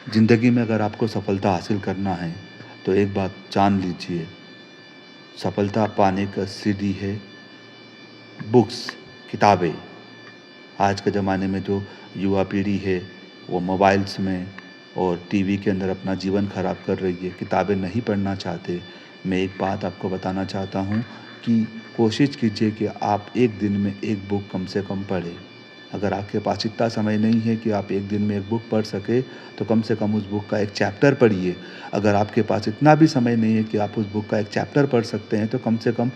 ज़िंदगी में अगर आपको सफलता हासिल करना है, तो एक बात जान लीजिए, सफलता पाने का सीढ़ी है बुक्स, किताबें। आज के ज़माने में जो युवा पीढ़ी है, वो मोबाइल्स में और टीवी के अंदर अपना जीवन ख़राब कर रही है, किताबें नहीं पढ़ना चाहते। मैं एक बात आपको बताना चाहता हूँ कि कोशिश कीजिए कि आप एक दिन में एक बुक कम से कम पढ़ें। अगर आपके पास इतना समय नहीं है कि आप एक दिन में एक बुक पढ़ सकें, तो कम से कम उस बुक का एक चैप्टर पढ़िए। अगर आपके पास इतना भी समय नहीं है कि आप उस बुक का एक चैप्टर पढ़ सकते हैं, तो कम से कम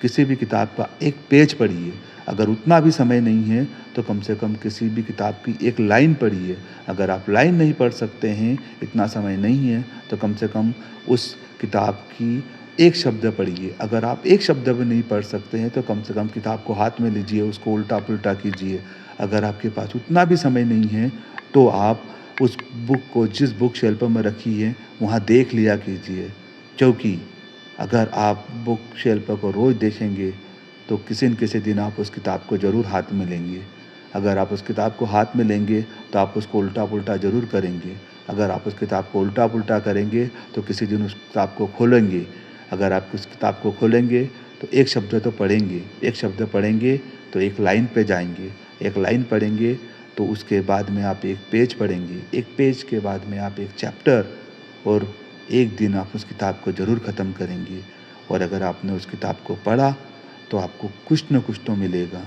किसी भी किताब का एक पेज पढ़िए। अगर उतना भी समय नहीं है, तो कम से कम किसी भी किताब की एक लाइन पढ़िए। अगर आप लाइन नहीं पढ़ सकते हैं, इतना समय नहीं है, तो कम से कम उस किताब की एक शब्द पढ़िए। अगर आप एक शब्द भी नहीं पढ़ सकते हैं, तो कम से कम किताब को हाथ में लीजिए, उसको उल्टा-पुल्टा कीजिए। अगर आपके पास उतना भी समय नहीं है, तो आप उस बुक को जिस बुक शेल्फ में रखी है, वहाँ देख लिया कीजिए। क्योंकि अगर आप बुक शेल्फ को रोज़ देखेंगे, तो किसी न किसी दिन आप उस किताब को ज़रूर हाथ में लेंगे। अगर आप उस किताब को हाथ में लेंगे, तो आप उसको उल्टा-पुल्टा ज़रूर करेंगे। अगर आप उस किताब को उल्टा-पुल्टा करेंगे, तो किसी दिन उस किताब को खोलेंगे। अगर आप उस किताब को खोलेंगे, तो एक शब्द तो पढ़ेंगे। एक शब्द पढ़ेंगे, तो एक लाइन पे जाएँगे। एक लाइन पढ़ेंगे, तो उसके बाद में आप एक पेज पढ़ेंगे। एक पेज के बाद में आप एक चैप्टर, और एक दिन आप उस किताब को ज़रूर ख़त्म करेंगे। और अगर आपने उस किताब को पढ़ा, तो आपको कुछ न कुछ तो मिलेगा,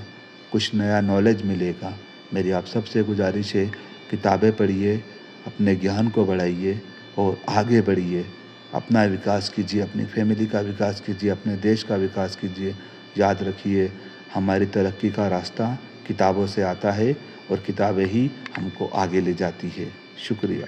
कुछ नया नॉलेज मिलेगा। मेरी आप सबसे गुज़ारिश है, किताबें पढ़िए, अपने ज्ञान को बढ़ाइए और आगे बढ़िए। अपना विकास कीजिए, अपनी फैमिली का विकास कीजिए, अपने देश का विकास कीजिए। याद रखिए, हमारी तरक्की का रास्ता किताबों से आता है और किताबें ही हमको आगे ले जाती है। शुक्रिया।